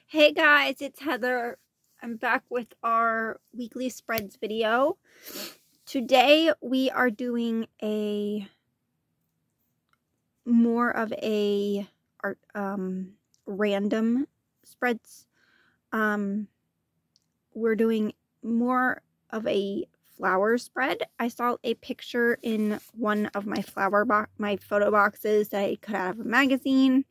Hey guys, it's Heather. I'm back with our weekly spreads video. Today we are doing more of a random spreads. We're doing more of a flower spread. I saw a picture in one of my my photo boxes that I cut out of a magazine.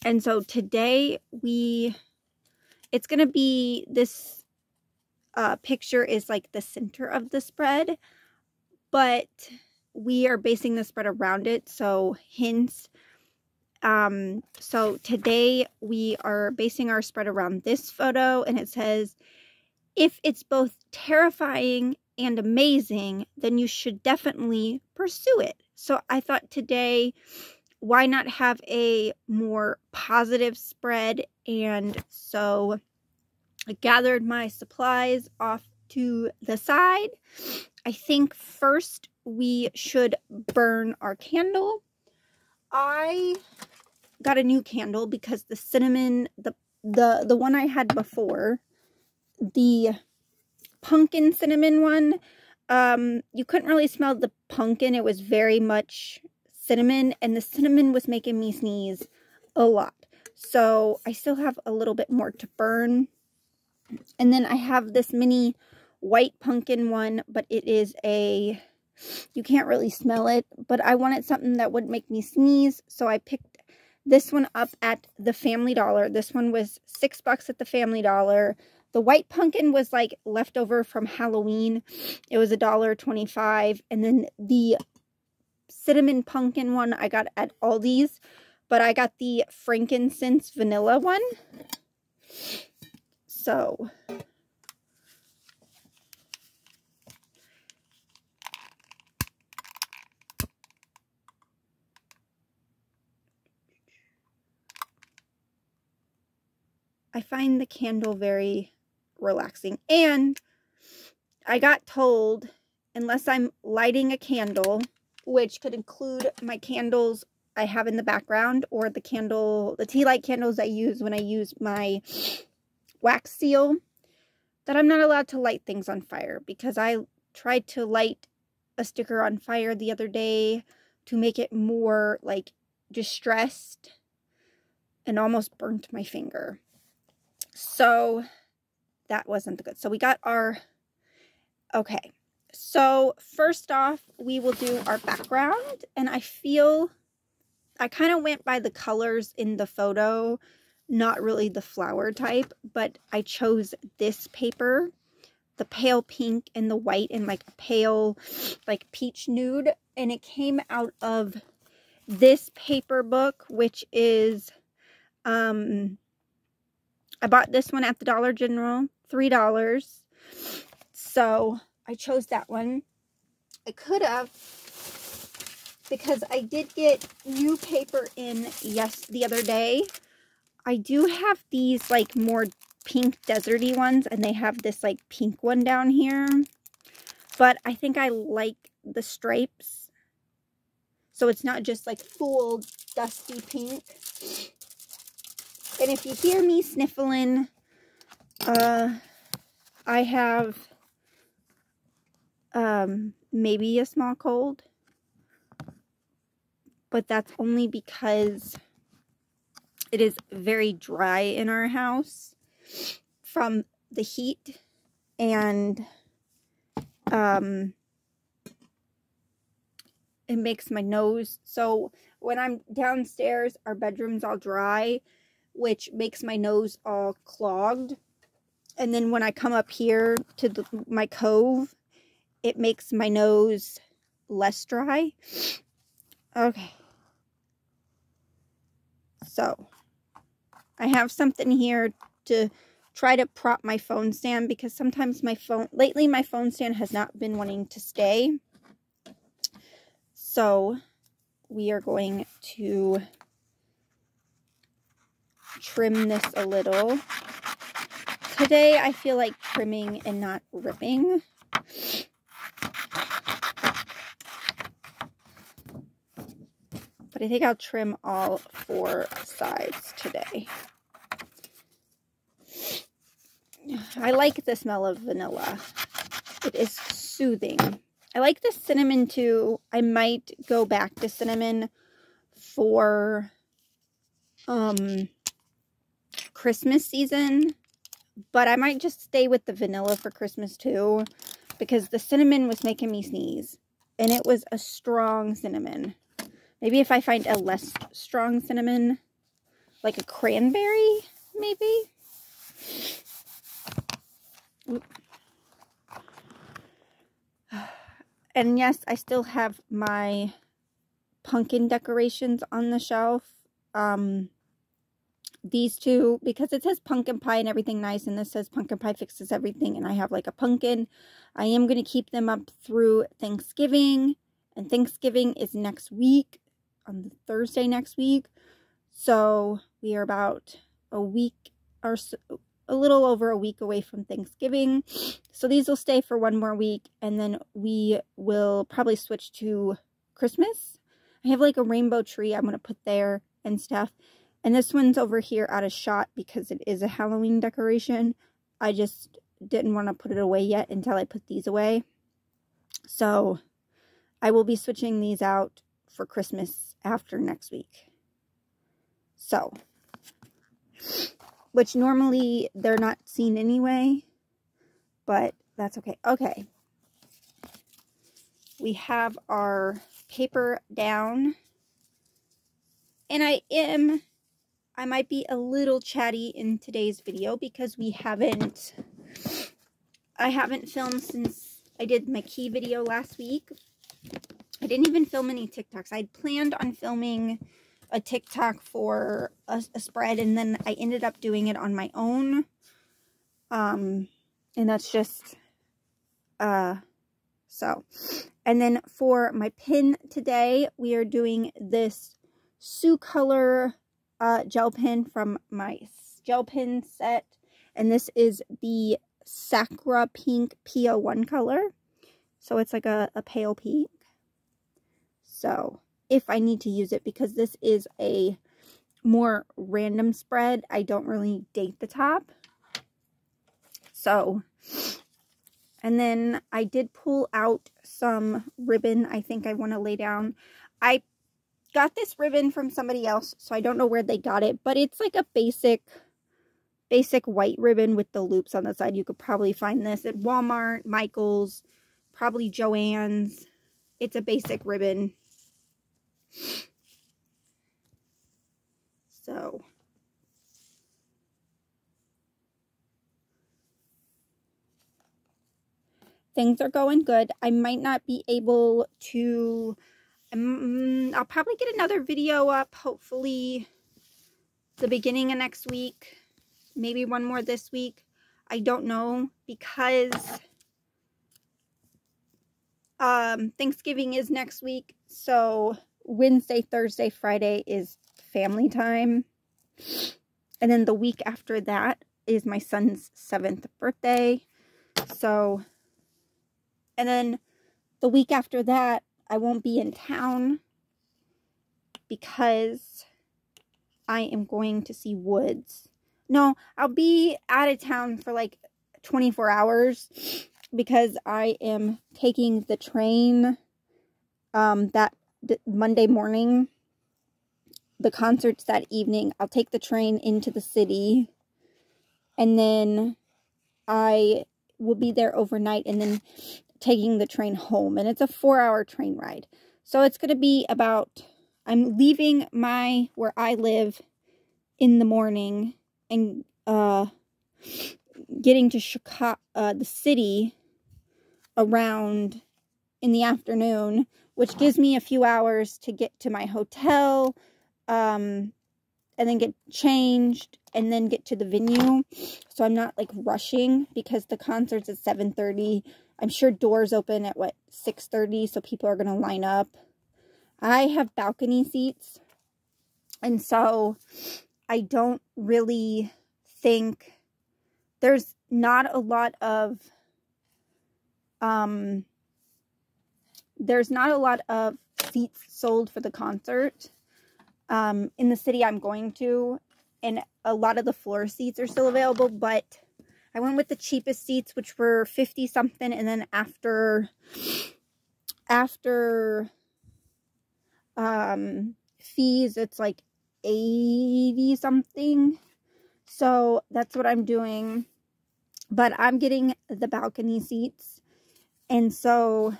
And so today it's going to be this picture is like the center of the spread, but we are basing the spread around it, so hints. So today we are basing our spread around this photo, and it says, if it's both terrifying and amazing, then you should definitely pursue it. So I thought today, why not have a more positive spread? And so I gathered my supplies off to the side. I think first we should burn our candle. I got a new candle because the cinnamon, the one I had before, the pumpkin cinnamon one, you couldn't really smell the pumpkin. It was very much cinnamon, and the cinnamon was making me sneeze a lot. So I still have a little bit more to burn. And then I have this mini white pumpkin one, but it is you can't really smell it, but I wanted something that would make me sneeze, so I picked this one up at the Family Dollar. This one was $6 at the Family Dollar. The white pumpkin was like leftover from Halloween. It was $1.25, and then the cinnamon pumpkin one I got at Aldi's, but I got the frankincense vanilla one. So I find the candle very relaxing, and I got told, unless I'm lighting a candle, which could include my candles I have in the background, or the tea light candles I use when I use my wax seal, that I'm not allowed to light things on fire, because I tried to light a sticker on fire the other day to make it more like distressed and almost burnt my finger. So that wasn't good. So we got our, okay. So first off, we will do our background, and I feel I kind of went by the colors in the photo, not really the flower type, but I chose this paper, the pale pink and the white and like a pale like peach nude, and it came out of this paper book, which is I bought this one at the Dollar General, $3. So I chose that one. I could have, because I did get new paper in the other day. I do have these like more pink deserty ones, and they have this like pink one down here, but I think I like the stripes, so it's not just like full dusty pink. And if you hear me sniffling, I have maybe a small cold, but that's only because it is very dry in our house from the heat, and it makes my nose, so when I'm downstairs, our bedroom's all dry, which makes my nose all clogged, and then when I come up here to my cove, it makes my nose less dry. Okay, so I have something here to try to prop my phone stand, because sometimes lately my phone stand has not been wanting to stay. So we are going to trim this a little. Today I feel like trimming and not ripping. But I think I'll trim all 4 sides today. I like the smell of vanilla. It is soothing. I like the cinnamon too. I might go back to cinnamon for Christmas season, but I might just stay with the vanilla for Christmas too, because the cinnamon was making me sneeze, and it was a strong cinnamon. Maybe if I find a less strong cinnamon, like a cranberry, maybe. Oop. And yes, I still have my pumpkin decorations on the shelf. These two, because it says pumpkin pie and everything nice, and this says pumpkin pie fixes everything, and I have like a pumpkin. I am going to keep them up through Thanksgiving, and Thanksgiving is next week, on the Thursday next week. So we are about a week or so, a little over a week away from Thanksgiving. So these will stay for one more week, and then we will probably switch to Christmas. I have like a rainbow tree I'm going to put there and stuff. And this one's over here out of shot because it is a Halloween decoration. I just didn't want to put it away yet until I put these away. So I will be switching these out for Christmas after next week. So, which normally they're not seen anyway, but that's okay. Okay. We have our paper down, and I might be a little chatty in today's video because I haven't filmed since I did my key video last week. I didn't even film any TikToks. I'd planned on filming a TikTok for a spread, and then I ended up doing it on my own. And that's just, so. And then for my pin today, we are doing this Sioux Color gel pen from my gel pen set. And this is the Sakura Pink P01 color. So it's like a pale pink. So if I need to use it, because this is a more random spread, I don't really date the top. So, and then I did pull out some ribbon I think I want to lay down. I got this ribbon from somebody else, so I don't know where they got it, but it's like a basic white ribbon with the loops on the side. You could probably find this at Walmart, Michael's, probably Joann's. It's a basic ribbon. So, things are going good. I might not be able to, I'll probably get another video up, hopefully the beginning of next week, maybe one more this week. I don't know, because Thanksgiving is next week, so Wednesday, Thursday, Friday is family time. And then the week after that is my son's 7th birthday. So, and then the week after that, I won't be in town because I am going to see Woods. No, I'll be out of town for like 24 hours because I am taking the train that Monday morning. The concert's that evening. I'll take the train into the city, and then I will be there overnight, and then taking the train home. And it's a 4-hour train ride. So it's going to be about, I'm leaving where I live in the morning and getting to Chicago, the city, around in the afternoon, which gives me a few hours to get to my hotel, and then get changed, and then get to the venue. So I'm not like rushing, because the concert's at 7:30. I'm sure doors open at 6:30, so people are going to line up. I have balcony seats, and so I don't really think there's not a lot of seats sold for the concert in the city I'm going to, and a lot of the floor seats are still available, but I went with the cheapest seats, which were 50 something, and then after fees, it's like 80 something. So that's what I'm doing. But I'm getting the balcony seats, and so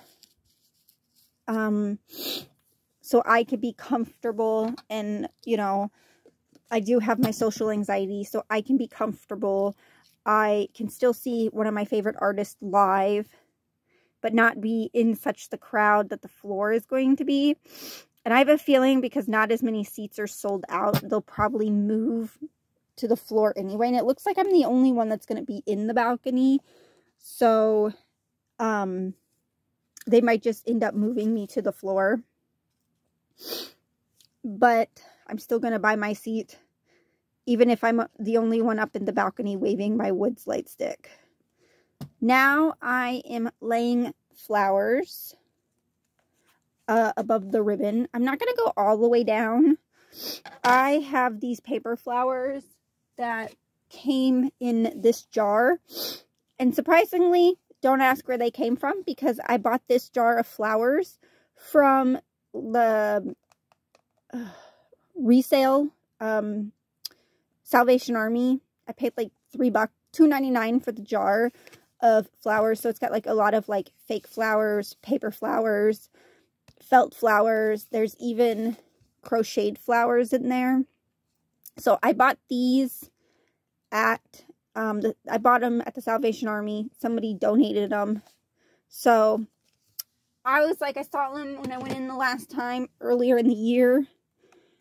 I could be comfortable, and you know, I do have my social anxiety, so I can be comfortable. I can still see one of my favorite artists live, but not be in such the crowd that the floor is going to be. And I have a feeling, because not as many seats are sold out, they'll probably move to the floor anyway. And it looks like I'm the only one that's going to be in the balcony. So, they might just end up moving me to the floor. But I'm still going to buy my seat, even if I'm the only one up in the balcony waving my Woods light stick. Now I am laying flowers above the ribbon. I'm not going to go all the way down. I have these paper flowers that came in this jar. And surprisingly, don't ask where they came from, because I bought this jar of flowers from the resale Salvation Army. I paid like $3, $2.99 for the jar of flowers. So it's got like a lot of like fake flowers, paper flowers, felt flowers. There's even crocheted flowers in there. So I bought these at I bought them at the Salvation Army. Somebody donated them. So I was like, I saw them when I went in the last time earlier in the year.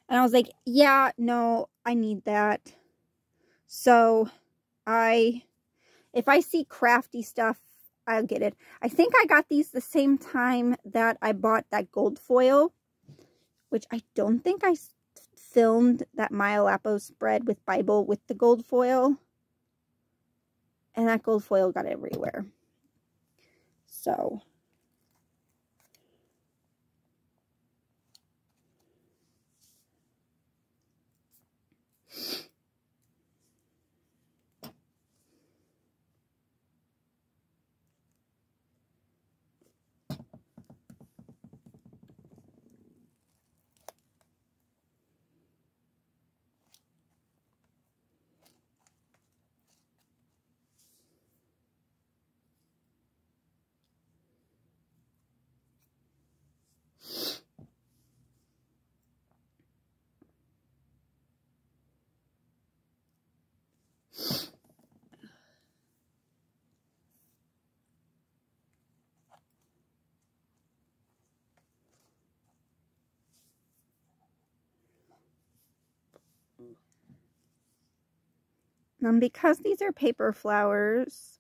And I was like, yeah, no, I need that. So if I see crafty stuff, I'll get it. I think I got these the same time that I bought that gold foil, which I don't think I filmed that Maya Lapo spread with Bible with the gold foil. And that gold foil got everywhere. So because these are paper flowers,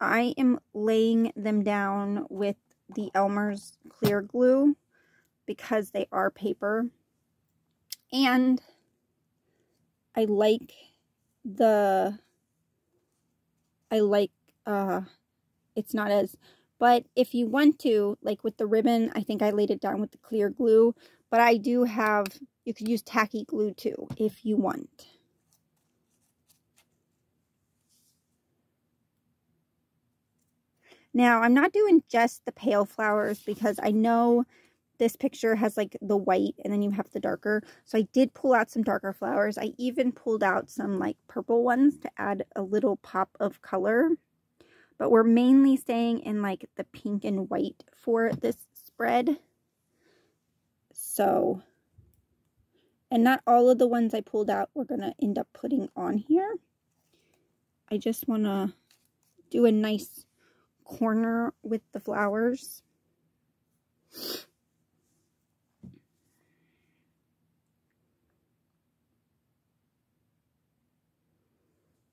I am laying them down with the Elmer's clear glue, because they are paper. And I like it's not as, but if you want to, like with the ribbon, I think I laid it down with the clear glue, but I do have, you could use tacky glue too, if you want. Now, I'm not doing just the pale flowers, because I know this picture has like the white and then you have the darker. So I did pull out some darker flowers. I even pulled out some like purple ones to add a little pop of color. But we're mainly staying in like the pink and white for this spread. So, and not all of the ones I pulled out we're going to end up putting on here. I just want to do a nice corner with the flowers.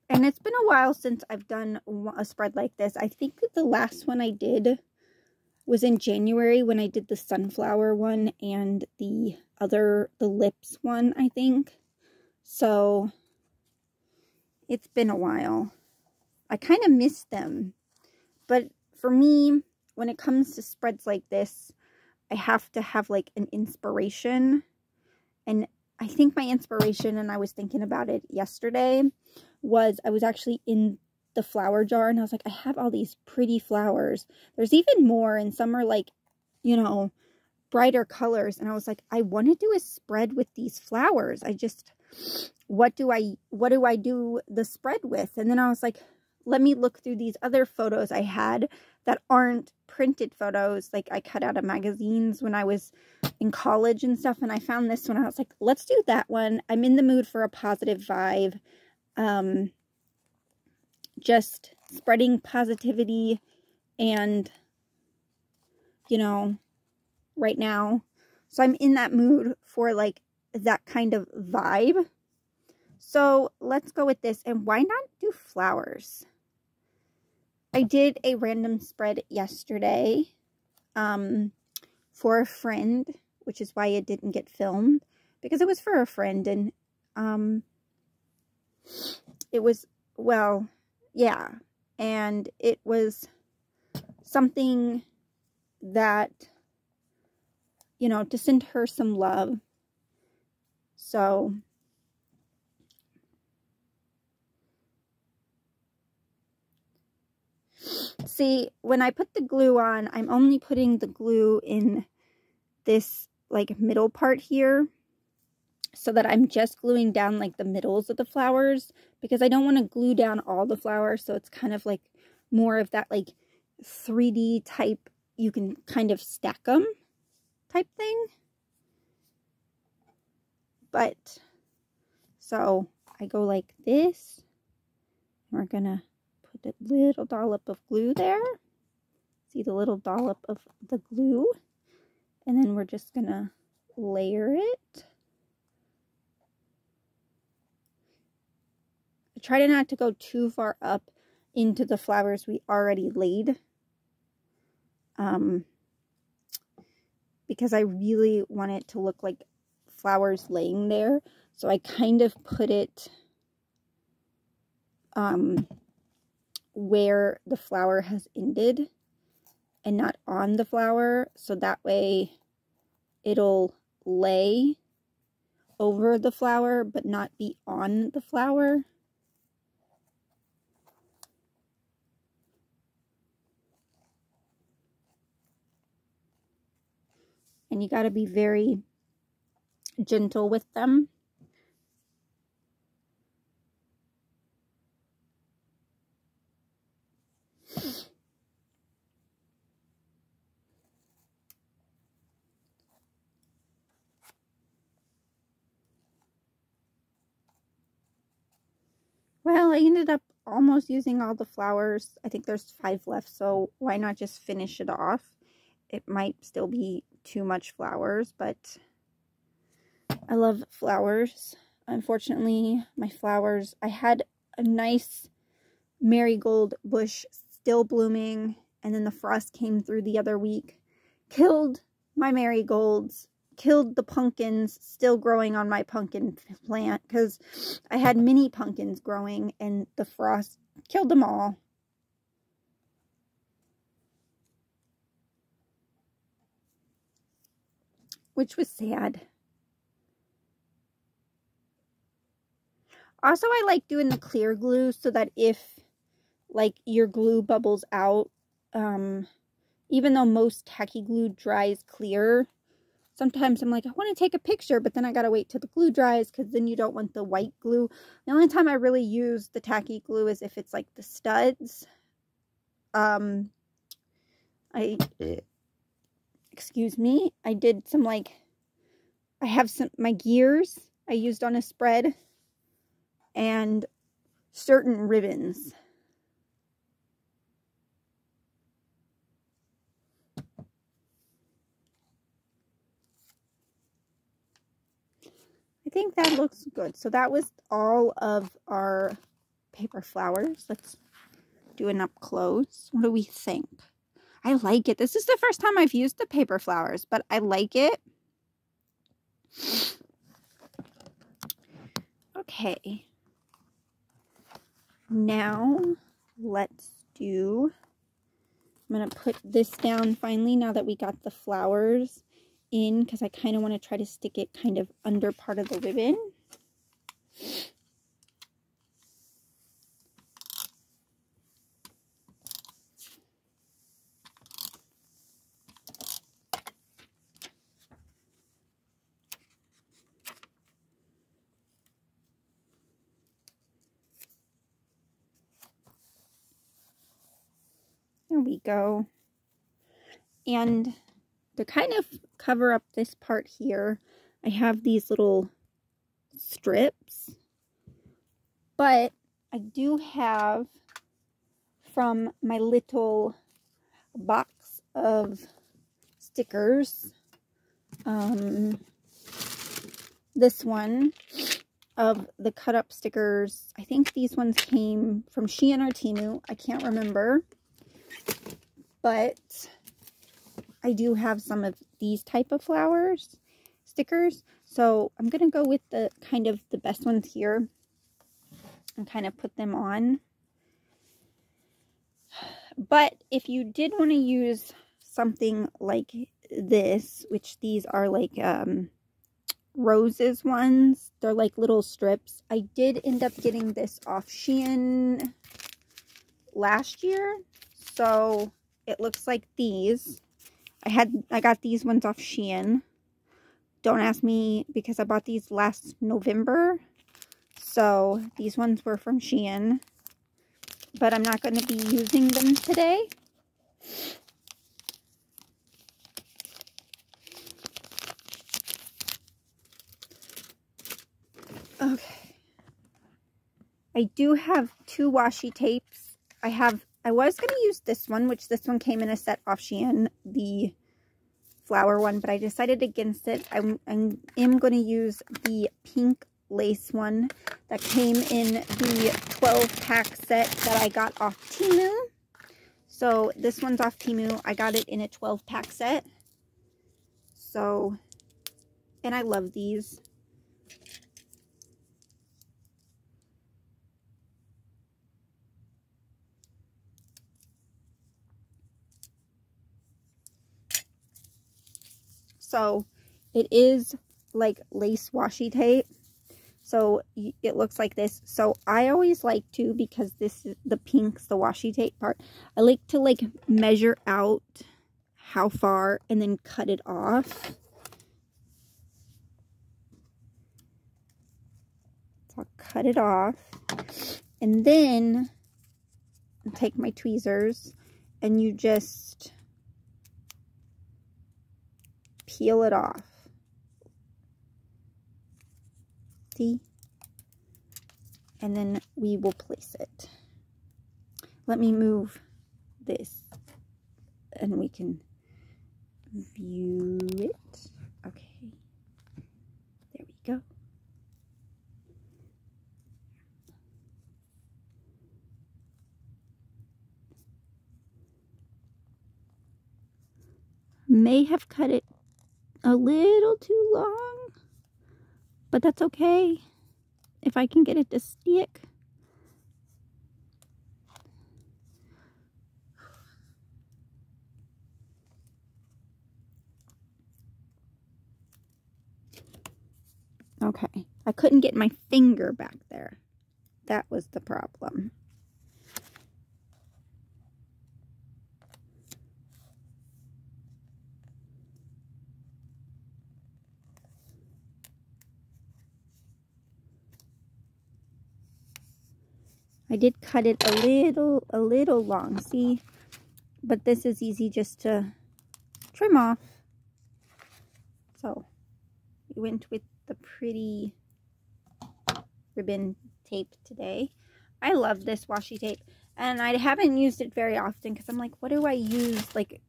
And it's been a while since I've done a spread like this. I think the last one I did was in January, when I did the sunflower one and the lips one, I think. So it's been a while. I kind of miss them. But for me, when it comes to spreads like this, I have to have like an inspiration. And I think my inspiration, and I was thinking about it yesterday, was I was actually in the flower jar and I was like, I have all these pretty flowers. There's even more, and some are like, you know, brighter colors. And I was like, I want to do a spread with these flowers. I just, what do I do the spread with? And then I was like, let me look through these other photos I had that aren't printed photos, like I cut out of magazines when I was in college and stuff. And I found this one. I was like, let's do that one. I'm in the mood for a positive vibe. Just spreading positivity and, you know, right now. So I'm in that mood for like that kind of vibe. So let's go with this. And why not do flowers? I did a random spread yesterday for a friend, which is why it didn't get filmed, because it was for a friend. And it was, well, yeah. And it was something that, you know, to send her some love. So see, when I put the glue on, I'm only putting the glue in this like middle part here, so that I'm just gluing down like the middles of the flowers, because I don't want to glue down all the flowers. So it's kind of like more of that like 3D type, you can kind of stack them type thing. But so I go like this. We're gonna put a little dollop of glue there. See the little dollop of the glue? And then we're just gonna layer it. I try to not to go too far up into the flowers we already laid. Because I really want it to look like flowers laying there. So I kind of put it where the flower has ended and not on the flower. So that way it'll lay over the flower but not be on the flower. And you got to be very gentle with them. Well, I ended up almost using all the flowers. I think there's 5 left, so why not just finish it off? It might still be too much flowers, but I love flowers. Unfortunately, my flowers, I had a nice marigold bush still blooming, and then the frost came through the other week, killed my marigolds, killed the pumpkins still growing on my pumpkin plant, because I had mini pumpkins growing and the frost killed them all. Which was sad. Also, I like doing the clear glue so that if like your glue bubbles out, even though most tacky glue dries clear, sometimes I'm like, I want to take a picture, but then I gotta wait till the glue dries, because then you don't want the white glue. The only time I really use the tacky glue is if it's like the studs. Excuse me, I did some like, I have some, my gears I used on a spread, and certain ribbons. I think that looks good. So that was all of our paper flowers. Let's do an up close. What do we think? I like it. This is the first time I've used the paper flowers, but I like it. Okay. Now let's do, I'm going to put this down finally now that we got the flowers in, because I kind of want to try to stick it kind of under part of the ribbon. There we go. And to kind of cover up this part here, I have these little strips. But I do have from my little box of stickers, this one of the cut up stickers. I think these ones came from Shein or Temu. I can't remember. But I do have some of these type of flowers stickers. So I'm going to go with the kind of the best ones here and kind of put them on. But if you did want to use something like this, which these are like roses ones, they're like little strips. I did end up getting this off Shein last year, so it looks like these. I got these ones off Shein. Don't ask me because I bought these last November, so these ones were from Shein, but I'm not going to be using them today. Okay. I do have 2 washi tapes. I was going to use this one, which this one came in a set off Shein, the flower one, but I decided against it. I am going to use the pink lace one that came in the 12-pack set that I got off Temu. So this one's off Temu. I got it in a 12-pack set. So, and I love these. So it is like lace washi tape. So it looks like this. So I always like to, because this is the pink's the washi tape part, I like to like measure out how far and then cut it off. So I'll cut it off and then take my tweezers and you just peel it off. See? And then we will place it. Let me move this and we can view it. Okay. There we go. May have cut it a little too long, but that's okay if I can get it to stick. Okay, I couldn't get my finger back there. That was the problem. I did cut it a little long, see? But this is easy just to trim off. So, we went with the pretty ribbon tape today. I love this washi tape. And I haven't used it very often because I'm like, what do I use? Like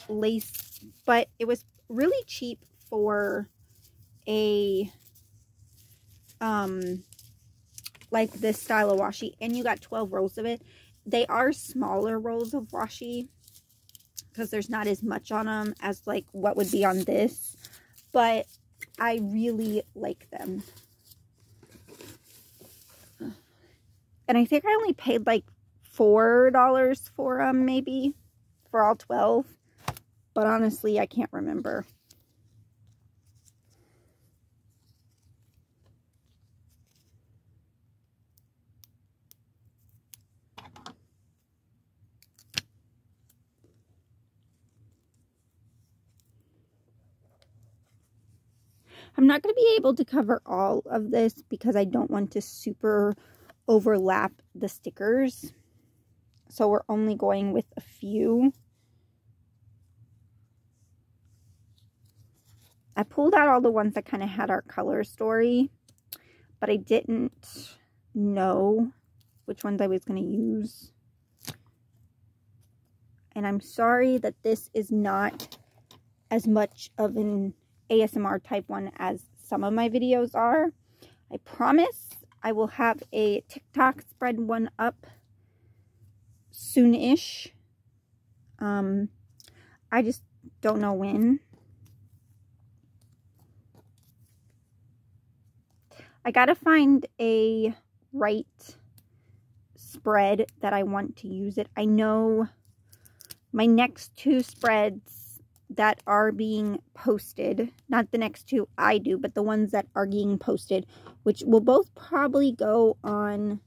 lace. But it was really cheap for a like this style of washi, and you got 12 rolls of it. They are smaller rolls of washi because there's not as much on them as like what would be on this, but I really like them. And I think I only paid like $4 for them, maybe, for all 12, but honestly I can't remember. I'm not going to be able to cover all of this because I don't want to super overlap the stickers. so we're only going with a few. I pulled out all the ones that kind of had our color story, but I didn't know which ones I was going to use. And I'm sorry that this is not as much of an ASMR type one as some of my videos are. I promise I will have a TikTok spread one up soon-ish. I just don't know when. I gotta find a right spread that I want to use it. I know my next two spreads that are being posted, not the next two I do, but the ones that are being posted, which will both probably go on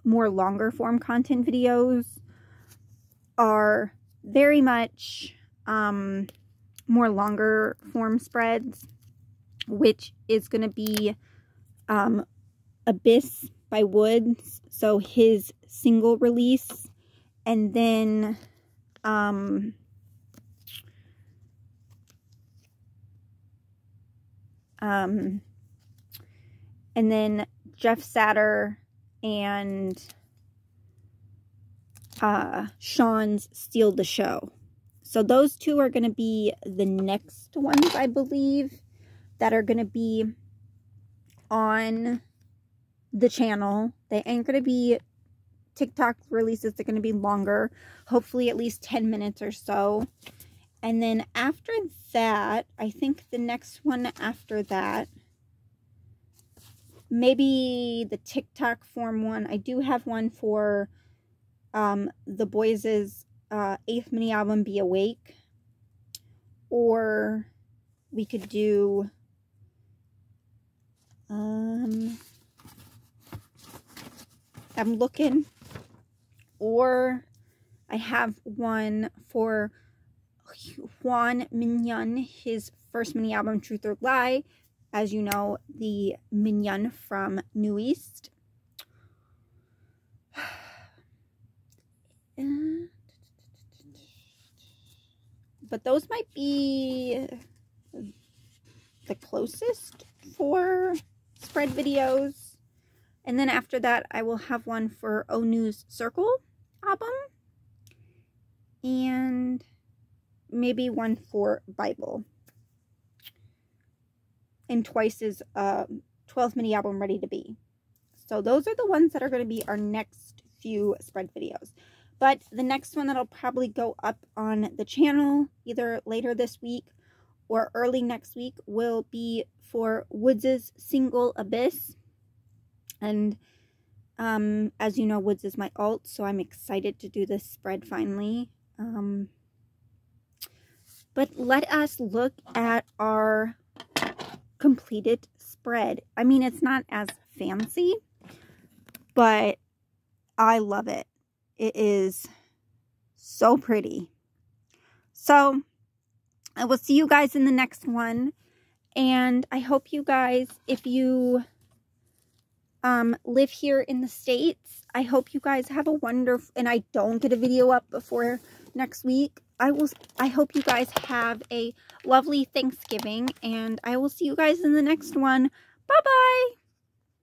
more longer form content videos, are very much more longer form spreads, which is going to be Abyss by Woods, so his single release, and then and then Jeff Satter and Sean's Steal the Show. So those two are going to be the next ones, I believe, that are going to be on the channel. They ain't going to be TikTok releases. They're going to be longer, hopefully at least 10 minutes or so. And then after that, I think the next one after that, maybe the TikTok form one. I do have one for the Boys' 8th mini album, Be Awake. Or we could do I'm looking, or I have one for Juan Mignon, his first mini album, Truth or Lie. As you know, the Mignon from New East. But those might be the closest for spread videos. And then after that, I will have one for Onu's Circle album. And maybe one for Bible. And Twice's 12th mini album, Ready to Be. So those are the ones that are going to be our next few spread videos. But the next one that'll probably go up on the channel either later this week or early next week will be for Woods' single Abyss. And as you know, Woods is my alt, so I'm excited to do this spread finally. But let us look at our completed spread. I mean, it's not as fancy, but I love it. It is so pretty. So I will see you guys in the next one. And I hope you guys, if you live here in the States, I hope you guys have a wonderful, and I don't get a video up before next week. I hope you guys have a lovely Thanksgiving, and I will see you guys in the next one. Bye-bye!